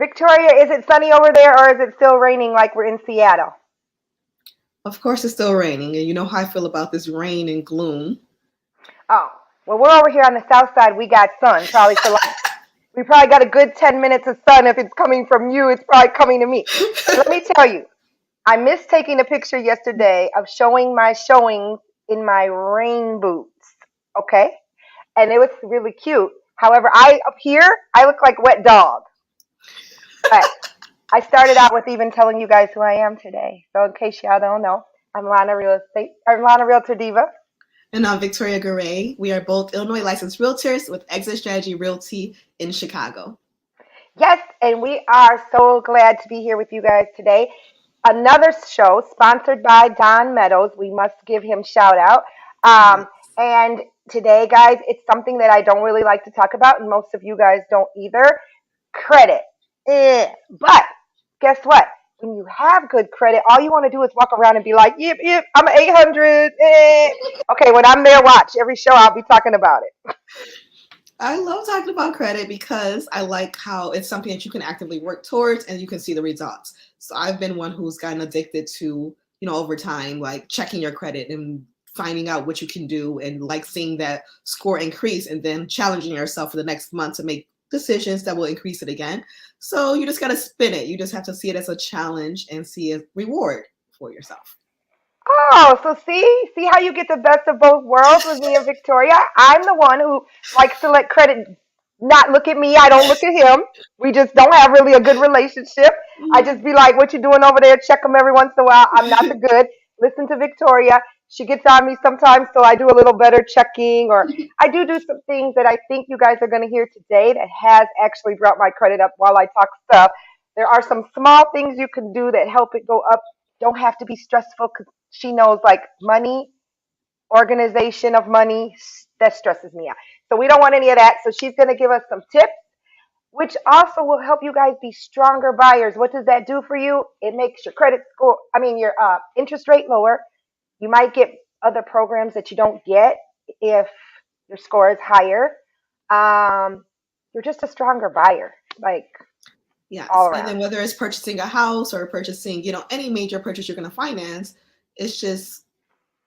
Victoria, is it sunny over there or is it still raining like we're in Seattle? Of course, it's still raining, and you know how I feel about this rain and gloom. Oh, well, we're over here on the south side. We got sun, probably for like, we probably got a good 10 minutes of sun. If it's coming from you, it's probably coming to me. Let me tell you, I missed taking a picture yesterday of showing my showings in my rain boots. Okay? And it was really cute. However, up here, I look like wet dog. But I started out with even telling you guys who I am today. So in case y'all don't know, I'm Lana Realtor Diva. And I'm Victoria Garay. We are both Illinois licensed realtors with Exit Strategy Realty in Chicago. Yes, and we are so glad to be here with you guys today. Another show sponsored by Don Meadows. We must give him shout out. Yes. And today, guys, it's something that I don't really like to talk about, and most of you guys don't either. Credit. But guess what? When you have good credit, all you want to do is walk around and be like, yep, yep, I'm an 800. Okay, when I'm there, watch every show, I'll be talking about it. I love talking about credit because I like how it's something that you can actively work towards and you can see the results. So I've been one who's gotten addicted to, over time, like checking your credit and finding out what you can do and like seeing that score increase and then challenging yourself for the next month to make decisions that will increase it again. So you just got to spin it. You just have to see it as a challenge and see a reward for yourself. Oh, so see how you get the best of both worlds with me and Victoria. I'm the one who likes to let credit not look at me. I don't look at him. We just don't have really a good relationship. I just be like, "What you doing over there?" Check him every once in a while. I'm not the good. Listen to Victoria. She gets on me sometimes, so I do a little better checking, or I do some things that I think you guys are going to hear today that has actually brought my credit up while I talk stuff. There are some small things you can do that help it go up. Don't have to be stressful because she knows like money, organization of money, that stresses me out. So we don't want any of that. So she's going to give us some tips, which also will help you guys be stronger buyers. What does that do for you? It makes your credit score, your interest rate lower. You might get other programs that you don't get if your score is higher. You're just a stronger buyer, like all Yes. And around. then whether it's purchasing a house or purchasing, any major purchase you're going to finance, it's just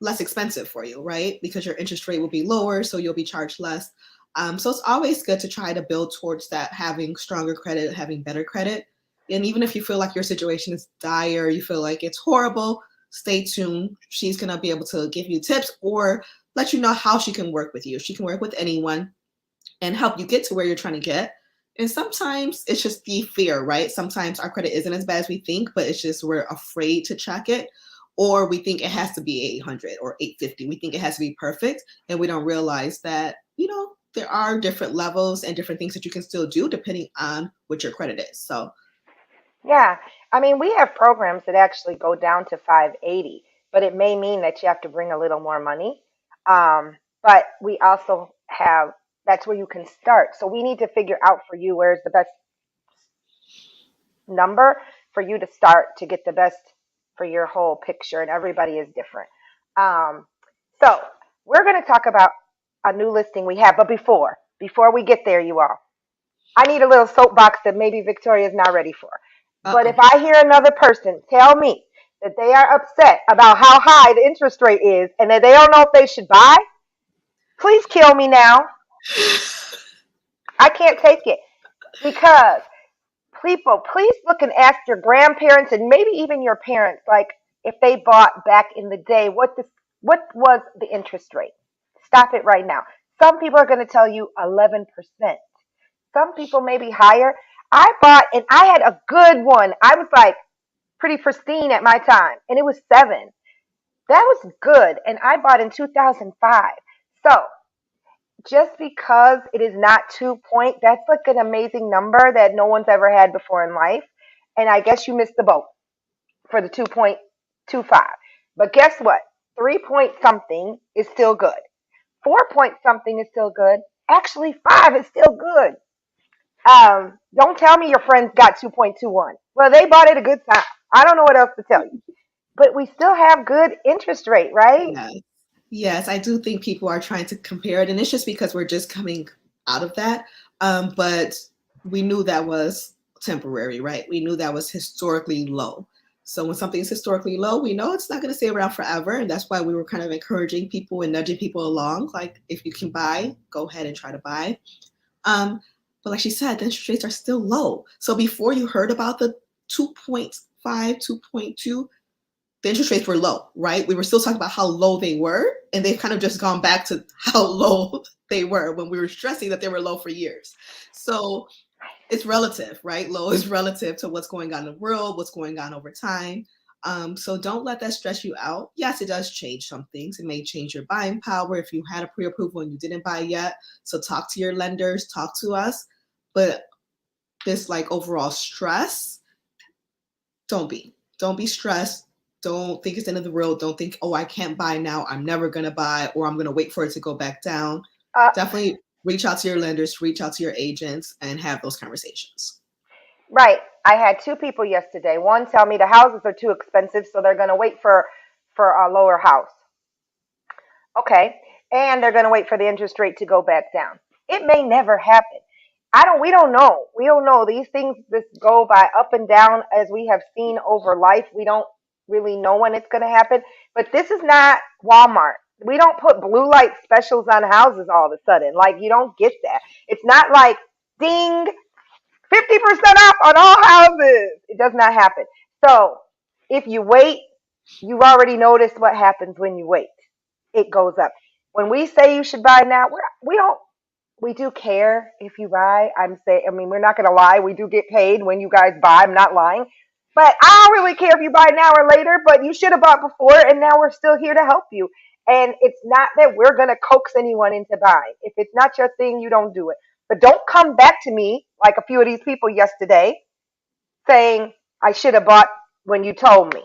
less expensive for you, right? Because your interest rate will be lower, so you'll be charged less. So it's always good to try to build towards that, having stronger credit, having better credit. And even if you feel like your situation is dire, you feel like it's horrible, stay tuned. She's going to be able to give you tips or let you know how she can work with you. She can work with anyone and help you get to where you're trying to get. And sometimes it's just the fear, right? Sometimes our credit isn't as bad as we think, but it's just we're afraid to check it. Or we think it has to be 800 or 850. We think it has to be perfect. And we don't realize that, there are different levels and different things that you can still do depending on what your credit is. So, Yeah, we have programs that actually go down to 580, but it may mean that you have to bring a little more money. But we also have that's where you can start. So we need to figure out for you where's the best number for you to start to get the best for your whole picture, and everybody is different. Um, so we're going to talk about a new listing we have, but before we get there, you all, I need a little soapbox that maybe Victoria's not ready for. But if uh-oh. I hear another person tell me that they are upset about how high the interest rate is and that they don't know if they should buy, please kill me now. I can't take it because people, please look and ask your grandparents and maybe even your parents, like if they bought back in the day, what was the interest rate? Stop it right now. Some people are going to tell you 11%. Some people may be higher. I bought and I had a good one. I was like pretty pristine at my time, and it was 7. That was good, and I bought in 2005. So just because it is not 2 point, that's like an amazing number that no one's ever had before in life. And I guess you missed the boat for the 2.25. But guess what? 3 point something is still good. 4 point something is still good. Actually, 5 is still good. Don't tell me your friends got 2.21. Well, they bought it a good time. I don't know what else to tell you. But we still have good interest rate, right? Yes. Yes, I do think people are trying to compare it, and it's just because we're just coming out of that. But we knew that was temporary, right? We knew that was historically low. So when something is historically low, we know it's not going to stay around forever. And that's why we were kind of encouraging people and nudging people along. Like, if you can buy, go ahead and try to buy. But like she said, the interest rates are still low. So before you heard about the 2.5, 2.2, the interest rates were low, right? We were still talking about how low they were, and they've kind of just gone back to how low they were when we were stressing that they were low for years. So it's relative, right? Low is relative to what's going on in the world, what's going on over time. So don't let that stress you out. Yes, it does change some things. It may change your buying power if you had a pre-approval and you didn't buy yet. So talk to your lenders, talk to us. But this like overall stress, don't be stressed. Don't think it's the end of the world. Don't think, oh, I can't buy now. I'm never going to buy, or I'm going to wait for it to go back down. Definitely reach out to your lenders, reach out to your agents, and have those conversations. Right. I had two people yesterday. One tell me the houses are too expensive, so they're going to wait for a lower house. Okay. And they're going to wait for the interest rate to go back down. It may never happen. We don't know. We don't know. These things just go by up and down as we have seen over life. We don't really know when it's going to happen. But this is not Walmart. We don't put blue light specials on houses all of a sudden. Like, you don't get that. It's not like, ding, 50% off on all houses. It does not happen. So if you wait, you already noticed what happens when you wait. It goes up. When we say you should buy now, we do care if you buy. We're not going to lie. We do get paid when you guys buy. I'm not lying. But I don't really care if you buy now or later, but you should have bought before, and now we're still here to help you. And it's not that we're going to coax anyone into buying. If it's not your thing, you don't do it. But don't come back to me like a few of these people yesterday saying, I should have bought when you told me.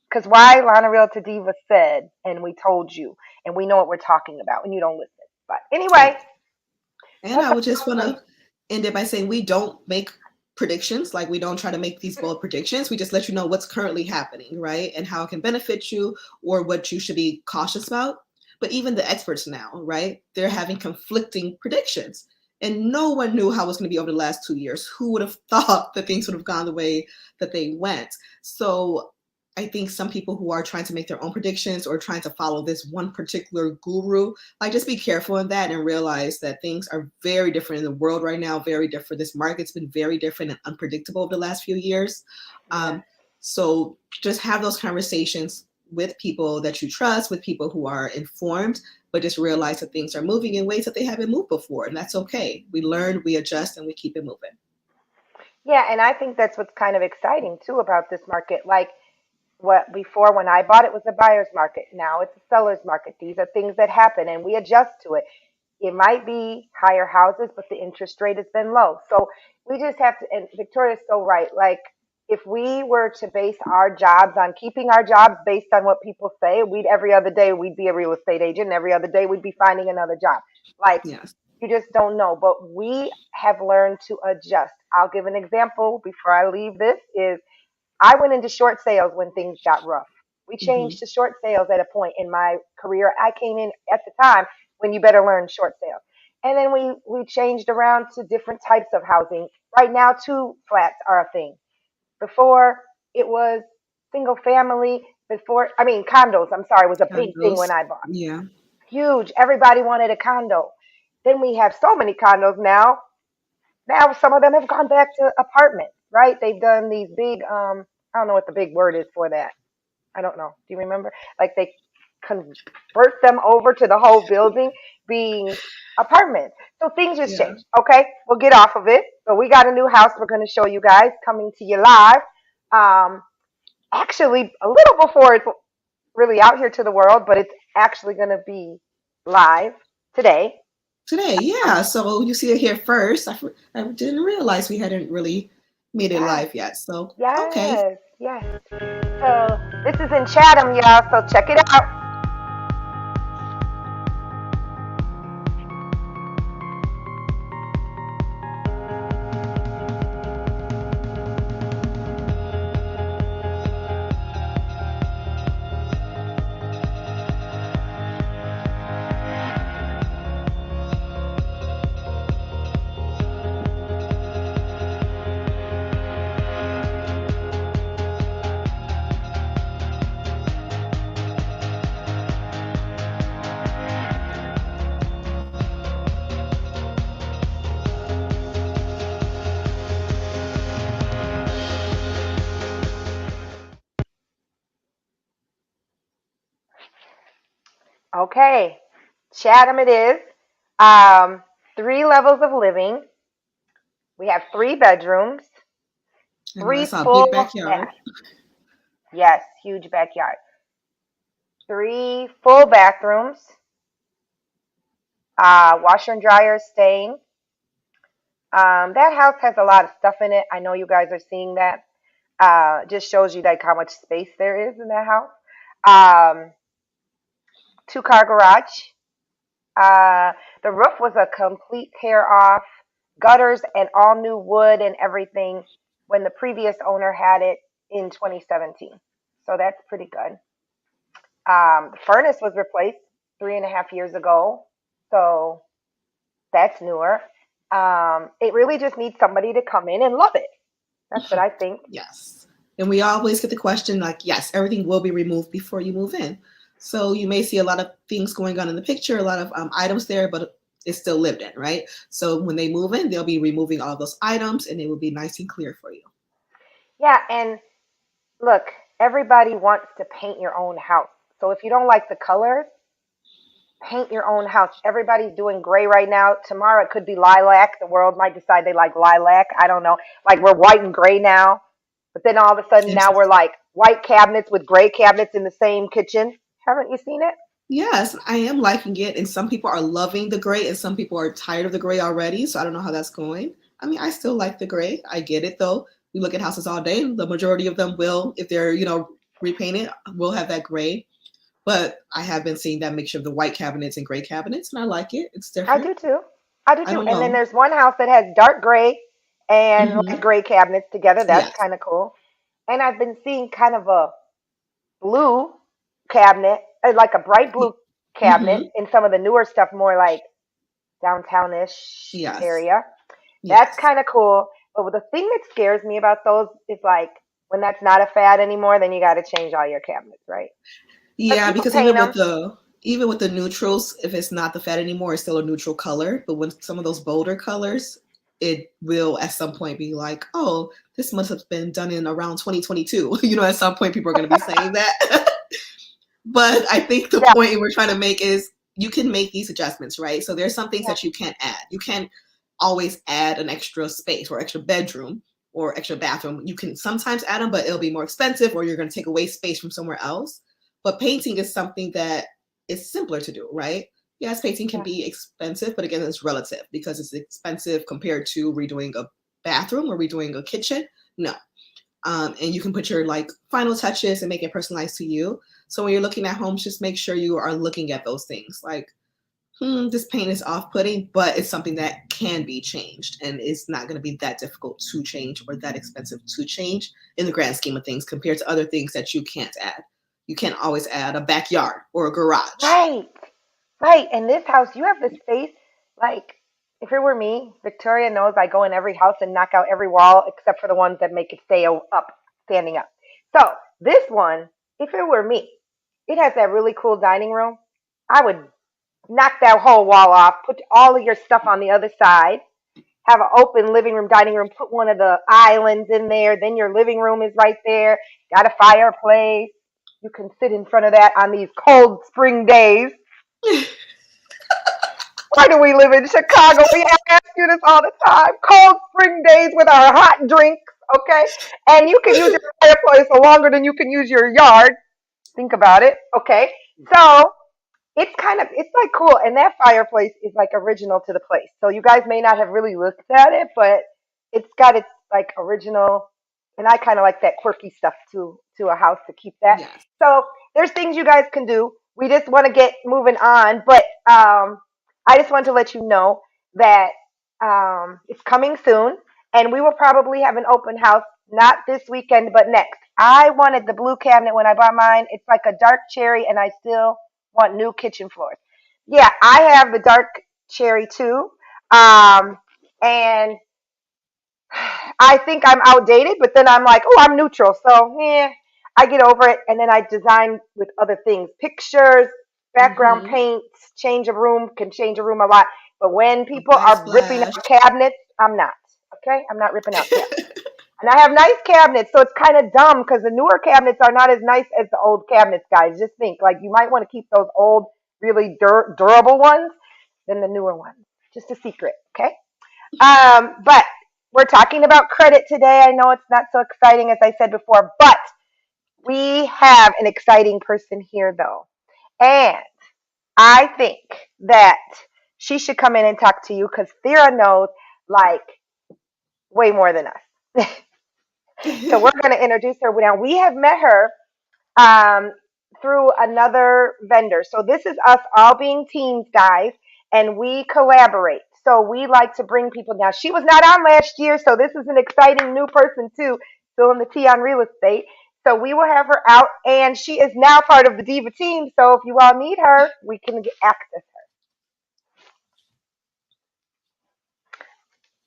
Because why? Lana Realtor Diva said, and we told you, and we know what we're talking about, and you don't listen. But anyway. And I would just want to end it by saying we don't make predictions. Like, we don't try to make these bold predictions. We just let you know what's currently happening, right? And how it can benefit you, or what you should be cautious about. But even the experts now, right? They're having conflicting predictions. And no one knew how it was going to be over the last 2 years. Who would have thought that things would have gone the way that they went? So I think some people who are trying to make their own predictions or trying to follow this one particular guru, like, just be careful in that and realize that things are very different in the world right now, very different. This market's been very different and unpredictable over the last few years. So just have those conversations with people that you trust, with people who are informed, but just realize that things are moving in ways that they haven't moved before. And that's okay. We learn, we adjust, and we keep it moving. Yeah, and I think that's what's kind of exciting too about this market. Like, what before, when I bought, it was a buyer's market. Now it's a seller's market. These are things that happen, and we adjust to it. It might be higher houses, but the interest rate has been low. So we just have to, and Victoria's so right. Like, if we were to base our jobs on keeping our jobs based on what people say, every other day we'd be a real estate agent, and every other day we'd be finding another job. Like, yes. You just don't know. But we have learned to adjust. I'll give an example before I leave this is, I went into short sales when things got rough. We changed to short sales at a point in my career. I came in at the time when you better learn short sales. And then we changed around to different types of housing. Right now, 2 flats are a thing. Before, it was single family. Condos, I'm sorry, was a big thing when I bought. Yeah. Huge. Everybody wanted a condo. Then we have so many condos now. Now some of them have gone back to apartments, right? They've done these big, I don't know what the big word is for that. I don't know. Do you remember? Like, they convert them over to the whole building being apartments. So things just change. Okay, we'll get off of it. So we got a new house we're going to show you guys, coming to you live. Actually, a little before it's really out here to the world, but it's actually going to be live today. Yeah. So you see it here first. I didn't realize we hadn't really made it live yet. So okay. Yes. So this is in Chatham, y'all. So check it out. Okay, Chatham it is. Um, 3 levels of living. We have 3 bedrooms, And I three saw a big full backyard. baths. Yes, huge backyard. 3 full bathrooms. Washer and dryer staying. That house has a lot of stuff in it. I know you guys are seeing that. Just shows you like how much space there is in that house. Um, 2 car garage. Uh, the roof was a complete tear off, gutters and all new wood and everything when the previous owner had it in 2017. So that's pretty good. The furnace was replaced 3.5 years ago. So that's newer. It really just needs somebody to come in and love it. That's what I think. Yes. And we always get the question like, yes, everything will be removed before you move in. So you may see a lot of things going on in the picture, a lot of items there, but it's still lived in, right? So when they move in, they'll be removing all those items and it will be nice and clear for you. Yeah, and look, everybody wants to paint your own house. So if you don't like the colors, paint your own house. Everybody's doing gray right now. Tomorrow it could be lilac. The world might decide they like lilac. I don't know. Like we're white and gray now. But then all of a sudden now we're Interesting. like white cabinets with gray cabinets in the same kitchen. Haven't you seen it? Yes, I am liking it. And some people are loving the gray and some people are tired of the gray already. So I don't know how that's going. I mean, I still like the gray. I get it though. We look at houses all day and the majority of them will, if they're, repainted, will have that gray. But I have been seeing that mixture of the white cabinets and gray cabinets, and I like it. It's I different. do too. I do I too. don't And then know. there's one house that has dark gray and light Hmm. gray cabinets together. That's Yes. kind of cool. And I've been seeing kind of a blue cabinet, like a bright blue cabinet Hmm. in some of the newer stuff, more like downtownish Yes. area. That's Yes. kind of cool. But the thing that scares me about those is like when that's not a fad anymore, then you got to change all your cabinets, right? But Yeah, people because paint them. even with the neutrals, if it's not the fat anymore, it's still a neutral color. But when some of those bolder colors, it will at some point be like, oh, this must have been done in around 2022. At some point people are going to be saying that. But I think the Yeah, point we're trying to make is you can make these adjustments, right? So there's some things yeah, that you can't add. You can't always add an extra space or extra bedroom or extra bathroom. You can sometimes add them, but it'll be more expensive or you're going to take away space from somewhere else. But painting is something that is simpler to do, right? Yes, painting can yeah. be expensive, but again, it's relative because it's expensive compared to redoing a bathroom or redoing a kitchen. No, and you can put your like final touches and make it personalized to you. So when you're looking at homes, just make sure you are looking at those things like, this paint is off-putting, but it's something that can be changed, and it's not going to be that difficult to change or that expensive to change in the grand scheme of things compared to other things that you can't add. You can't always add a backyard or a garage. Right, right. In this house, you have the space. Like, if it were me, Victoria knows I go in every house and knock out every wall except for the ones that make it stay up, standing up. So this one, if it were me, it has that really cool dining room. I would knock that whole wall off, put all of your stuff on the other side, have an open living room, dining room, put one of the islands in there. Then your living room is right there. Got a fireplace. You can sit in front of that on these cold spring days. Why do we live in Chicago? We ask you this all the time. Cold spring days with our hot drinks, okay? And you can use your fireplace for longer than you can use your yard. Think about it, okay? So it's like cool, and that fireplace is like original to the place. So you guys may not have really looked at it, but it's got its like original, and I kind of like that quirky stuff to a house to keep that. Yes. So there's things you guys can do. We just want to get moving on, but I just want to let you know that it's coming soon, and we will probably have an open house not this weekend, but next. I wanted the blue cabinet when I bought mine. It's like a dark cherry, and I still want new kitchen floors. Yeah, I have the dark cherry too. And I think I'm outdated, but then I'm like, oh, I'm neutral. So, yeah, I get over it. And then I design with other things, pictures, background Hmm. paints, change a room, can change a room a lot. But when A people are ripping backsplash. out cabinets, I'm not. Okay? I'm not ripping out cabinets. And I have nice cabinets, so it's kind of dumb because the newer cabinets are not as nice as the old cabinets, guys. Just think, like, you might want to keep those old really durable ones than the newer ones. Just a secret, okay? But we're talking about credit today. I know it's not so exciting as I said before, but we have an exciting person here though. And I think that she should come in and talk to you because Thera knows like way more than us. So we're going to introduce her. Now, we have met her um, through another vendor. So this is us all being teams, guys, and we collaborate. So we like to bring people. Now, she was not on last year, so this is an exciting new person too, still in the T on real estate. So we will have her out, and she is now part of the Diva team. So if you all need her, we can get access her.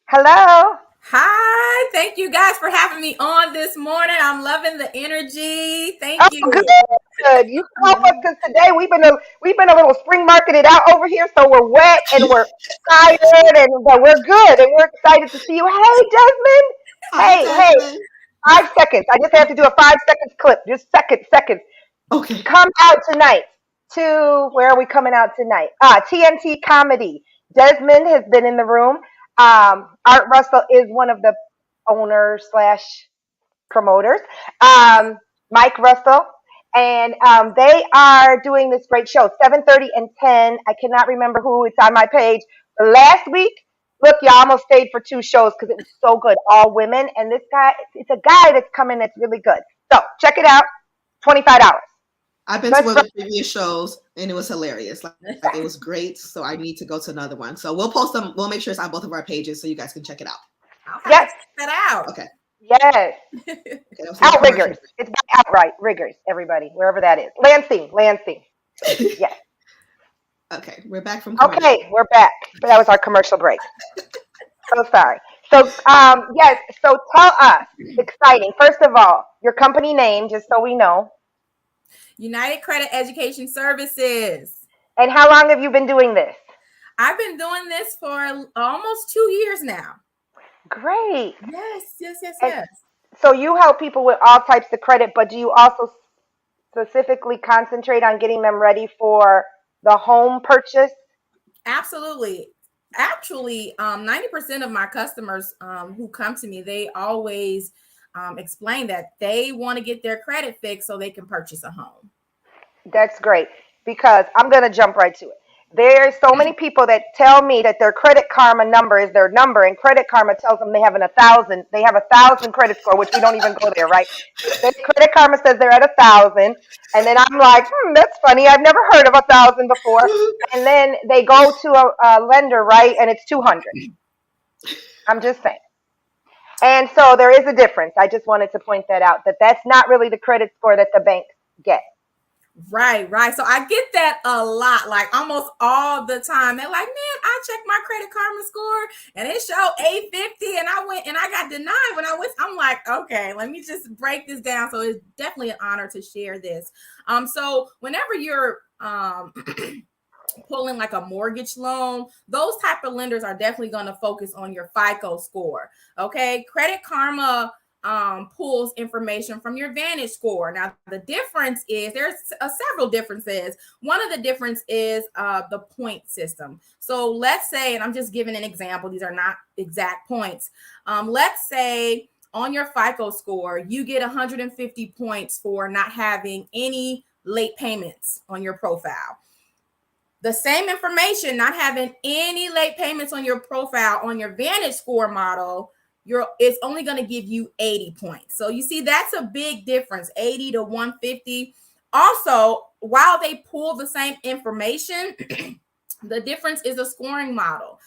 Hello. Hi, thank you guys for having me on this morning. I'm loving the energy. Thank Oh, you. good. You can help us because today we've been a little spring marketed out over here, so we're wet and we're tired, but we're good and we're excited to see you. Hey, Desmond. Hi, Hey, Desmond. 5 seconds. I just have to do a 5 seconds clip. Just seconds. Okay. Come out tonight to where are we coming out tonight? TNT Comedy. Desmond has been in the room. Art Russell is one of the owners slash promoters. Mike Russell. And they are doing this great show, 7:30 and 10. I cannot remember who. It's on my page. But last week, look, y'all almost stayed for 2 shows because it was so good. All women. And this guy, it's a guy that's coming that's really good. So check it out. $25. I've been to one of the previous shows and it was hilarious. Like it was great. So I need to go to another one. So we'll post them. We'll make sure it's on both of our pages so you guys can check it out. I'll have to check that out. Okay. Yes. Okay, Outriggers. It's by Outright Riggers, everybody, wherever that is. Lansing. Yes. Okay, we're back from commercial. Okay, we're back. But that was our commercial break. So sorry. So yes, so tell us, exciting. First of all, your company name, just so we know. United Credit Education Services. And how long have you been doing this? I've been doing this for almost 2 years now. Great. Yes. So you help people with all types of credit, but do you also specifically concentrate on getting them ready for the home purchase? Absolutely. Actually, 90% of my customers who come to me, they always explain that they want to get their credit fixed so they can purchase a home. That's great because I'm going to jump right to it. There's so many people that tell me that their Credit Karma number is their number, and Credit Karma tells them they have 1,000. They have 1,000 credit score, which we don't even go there, right? Then Credit Karma says they're at 1,000, and then I'm like, that's funny. I've never heard of 1,000 before. And then they go to a lender, right, and it's 200. I'm just saying. And so there is a difference. I just wanted to point that out. That's not really the credit score that the banks get. Right. So I get that a lot, like almost all the time. They're like, man, I checked my Credit Karma score and it showed 850 and I went and I got denied when I went. I'm like, okay, let me just break this down. So it's definitely an honor to share this. So whenever you're pulling like a mortgage loan, those type of lenders are definitely going to focus on your FICO score. Okay. Credit Karma pulls information from your Vantage score. Now, the difference is there's several differences. One of the difference is the point system. So let's say, and I'm just giving an example, these are not exact points. Let's say on your FICO score, you get 150 points for not having any late payments on your profile. The same information, not having any late payments on your profile on your Vantage score model, it's only going to give you 80 points. So you see, that's a big difference, 80 to 150. Also, while they pull the same information, the difference is a scoring model.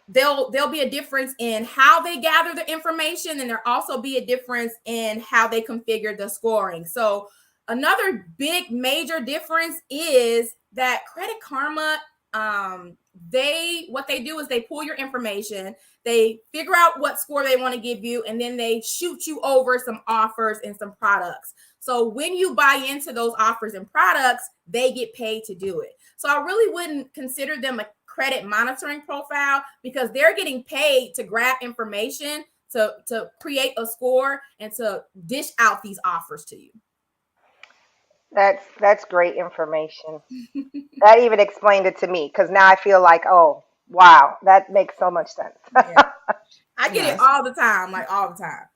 There'll be a difference in how they gather the information, and there'll also be a difference in how they configure the scoring. So another big major difference is that Credit Karma, what they do is they pull your information, they figure out what score they want to give you, and then they shoot you over some offers and some products. So when you buy into those offers and products, they get paid to do it. So I really wouldn't consider them a credit monitoring profile because they're getting paid to grab information, to create a score, and to dish out these offers to you. That's great information. That even explained it to me because now I feel like, oh, wow, that makes so much sense. Yeah. I get it Yes. all the time, like all the time.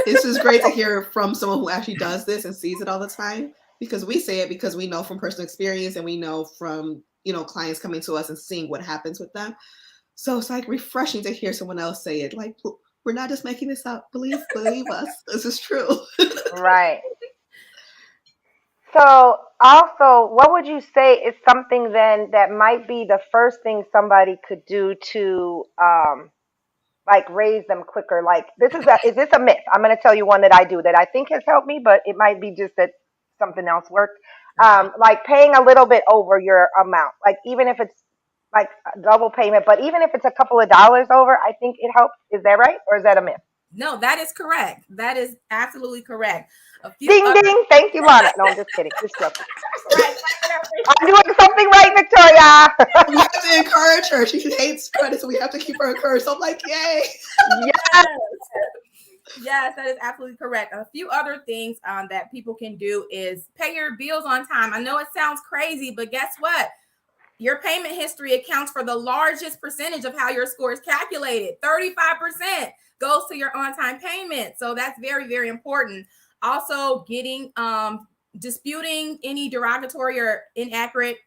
This is great to hear from someone who actually does this and sees it all the time, because we say it because we know from personal experience and we know from, clients coming to us and seeing what happens with them. So it's like refreshing to hear someone else say it. Like, we're not just making this up. Believe us. This is true. Right. So, also, what would you say is something then that might be the first thing somebody could do to like raise them quicker? Like, is this a myth? I'm going to tell you one that I do that I think has helped me, but it might be just that something else worked. Okay. Like paying a little bit over your amount, like even if it's like a double payment, but even if it's a couple of dollars over, I think it helps. Is that right, or is that a myth? No, that is correct. That is absolutely correct. A few Ding other ding. Thank you, Lana. No, I'm just kidding. Just joking. right. I'm doing something right, We Victoria. have to encourage her. She hates credit, so we have to keep her encouraged. So I'm like, yay. Yes. Yes, that is absolutely correct. A few other things that people can do is pay your bills on time. I know it sounds crazy, but guess what? Your payment history accounts for the largest percentage of how your score is calculated. 35% goes to your on-time payment. So that's very, very important. Also, getting disputing any derogatory or inaccurate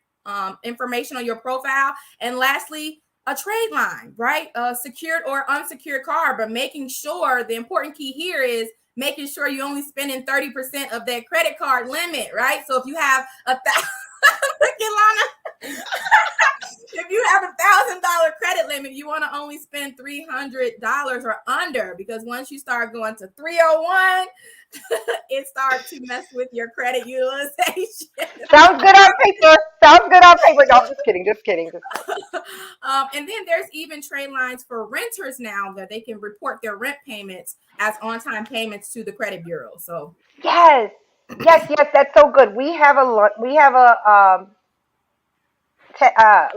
information on your profile. And lastly, a trade line, right? A secured or unsecured card, but making sure the important key here is making sure you only spending 30% of that credit card limit, right? So if you have a thousand, look at Lana. If you have $1,000 credit limit, you want to only spend $300 or under, because once you start going to 301, it starts to mess with your credit utilization. Sounds good on paper. Sounds good on paper. No, I'm just kidding. Just kidding. Just kidding. And then there's even trade lines for renters now that they can report their rent payments as on-time payments to the credit bureau. So Yes. Yes. Yes. That's so good. We have a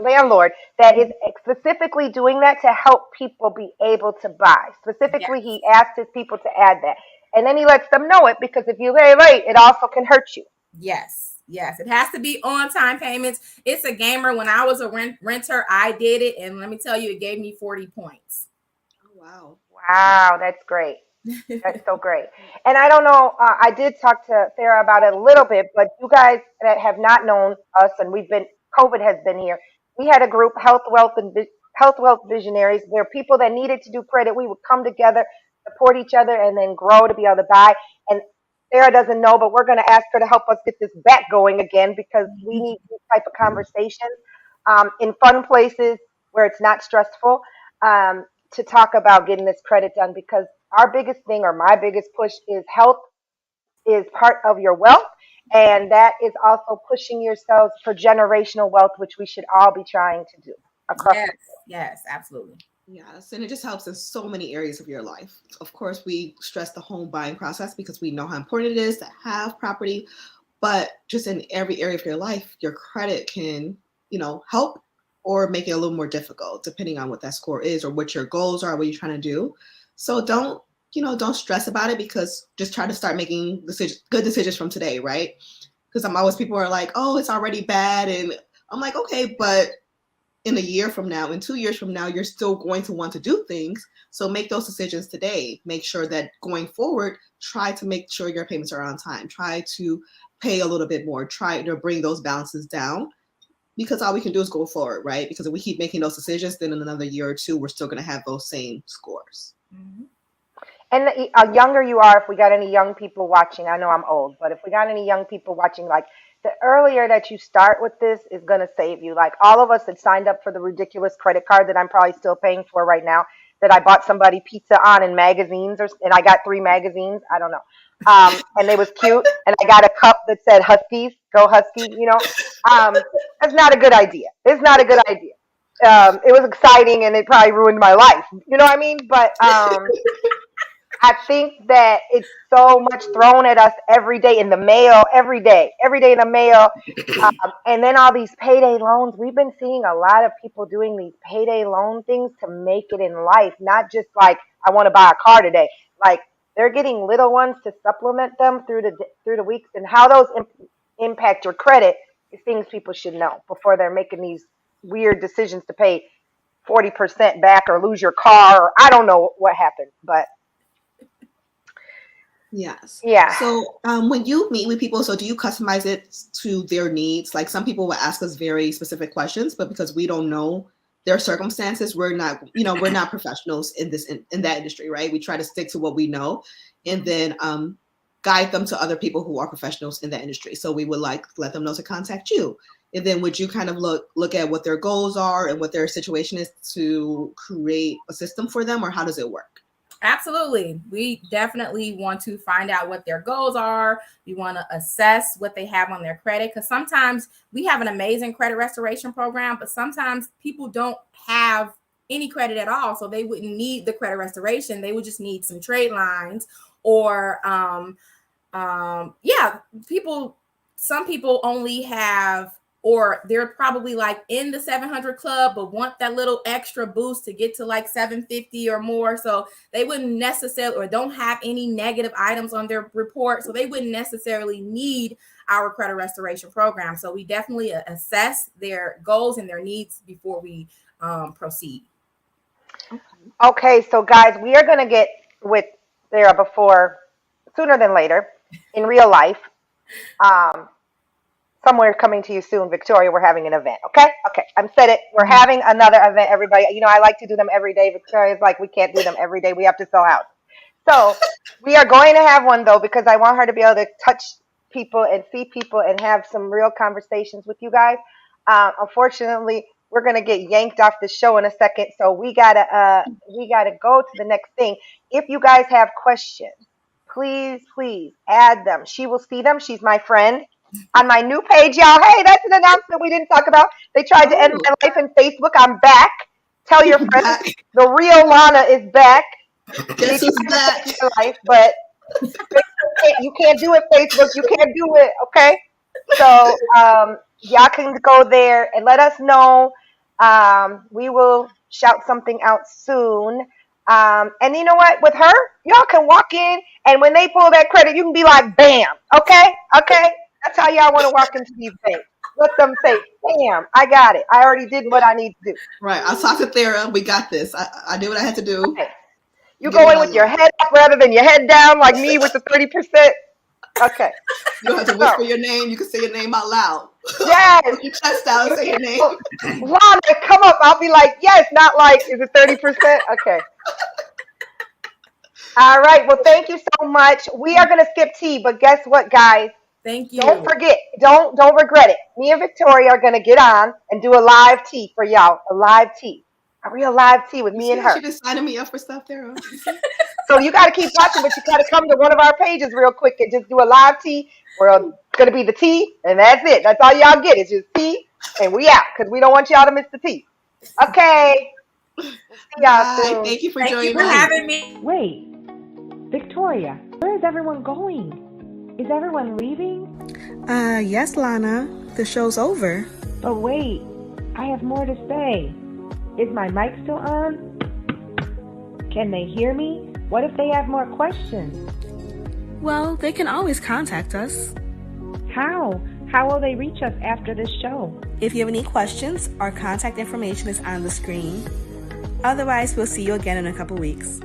landlord that is specifically doing that to help people be able to buy. yeah, Specifically, he asked his people to add that. And then he lets them know it because if you pay late, it also can hurt you. yes, it has to be on-time payments. It's a gamer. When I was a renter, I did it, and let me tell you, it gave me 40 points. Oh, wow. Wow, that's great. That's so great. And I don't know, I did talk to Sarah about it a little bit, but you guys that have not known us, and COVID has been here. We had a group, Health Wealth Visionaries, where people that needed to do credit, we would come together, support each other, and then grow to be able to buy. And Sarah doesn't know, but we're going to ask her to help us get this back going again because we need these type of conversations in fun places where it's not stressful to talk about getting this credit done because our biggest thing or my biggest push is health is part of your wealth. And that is also pushing yourselves for generational wealth, which we should all be trying to do across Yes, the board. yes, absolutely. Yes, and it just helps in so many areas of your life. Of course, we stress the home buying process because we know how important it is to have property, but just in every area of your life, your credit can, help or make it a little more difficult depending on what that score is or what your goals are, what you're trying to do. So don't stress about it, because just try to start making good decisions from today, right? Because I'm always, people are like, oh, it's already bad. And I'm like, okay, but in a year from now, in 2 years from now, you're still going to want to do things. So make those decisions today. Make sure that going forward, try to make sure your payments are on time. Try to pay a little bit more. Try to bring those balances down, because all we can do is go forward, right? Because if we keep making those decisions, then in another year or two, we're still going to have those same scores. Mhm. And the younger you are, if we got any young people watching, I know I'm old, but if we got any young people watching, like the earlier that you start with this is going to save you. Like all of us that signed up for the ridiculous credit card that I'm probably still paying for right now, that I bought somebody pizza on in magazines, and I got 3 magazines. I don't know. And it was cute. And I got a cup that said Huskies, go Huskies, that's not a good idea. It's not a good idea. It was exciting and it probably ruined my life. You know what I mean? But I think that it's so much thrown at us every day in the mail, every day in the mail. And then all these payday loans. We've been seeing a lot of people doing these payday loan things to make it in life, not just like, I want to buy a car today. Like, they're getting little ones to supplement them through the weeks, and how those impact your credit is things people should know before they're making these weird decisions to pay 40% back or lose your car, or I don't know what happened, but Yes. yeah. So when you meet with people, so do you customize it to their needs? Like some people will ask us very specific questions, but because we don't know their circumstances, we're not professionals in that industry, right? We try to stick to what we know and then guide them to other people who are professionals in that industry. So we would let them know to contact you. And then would you kind of look at what their goals are and what their situation is to create a system for them, or how does it work? Absolutely. We definitely want to find out what their goals are. We want to assess what they have on their credit, because sometimes we have an amazing credit restoration program, but sometimes people don't have any credit at all. So they wouldn't need the credit restoration. They would just need some trade lines or some people only have, or they're probably like in the 700 club, but want that little extra boost to get to like 750 or more. So they wouldn't necessarily, or don't have any negative items on their report. So they wouldn't necessarily need our credit restoration program. So we definitely assess their goals and their needs before we proceed. Okay, so guys, we are going to get with Sarah sooner than later, in real life. Somewhere coming to you soon, Victoria, we're having an event, okay? Okay, I've said it. We're having another event, everybody. You know, I like to do them every day. Victoria's like, we can't do them every day. We have to sell out. So we are going to have one, though, because I want her to be able to touch people and see people and have some real conversations with you guys. Unfortunately, we're going to get yanked off the show in a second, so we gotta go to the next thing. If you guys have questions, please add them. She will see them. She's my friend. On my new page, y'all. Hey, that's an announcement we didn't talk about. They tried to end my life in Facebook. I'm back. Tell your friends. The real Lana is back. Guess who's back? Life, but you can't do it, Facebook. You can't do it, okay? So y'all can go there and let us know. We will shout something out soon. And you know what? With her, y'all can walk in, and when they pull that credit, you can be like, bam, okay? Okay? That's how y'all want to walk into these things. Let them say, bam, I got it. I already did what I need to do. Right. I talked to Thera. We got this. I did what I had to do. Okay. You go in with your head up rather than your head down like me with the 30%. Okay. You don't have to whisper your name. You can say your name out loud. Yes. Put your chest out and say your name. Lana, come up. I'll be like, yes, not like, is it 30%? Okay. All right. Well, thank you so much. We are going to skip tea, but guess what, guys? Thank you. Don't forget. Don't regret it. Me and Victoria are going to get on and do a live tea for y'all. A live tea. A real live tea with me and her. She just signing me up for stuff there. So you got to keep watching, but you got to come to one of our pages real quick and just do a live tea. We're going to be the tea, and that's it. That's all y'all get. It's just tea, and we out because we don't want y'all to miss the tea. Okay. We'll see y'all soon. Thank you for Thank joining you for having me. Wait, Victoria, where is everyone going? Is everyone leaving? Yes, Lana. The show's over. But wait, I have more to say. Is my mic still on? Can they hear me? What if they have more questions? Well, they can always contact us. How? How will they reach us after this show? If you have any questions, our contact information is on the screen. Otherwise, we'll see you again in a couple weeks.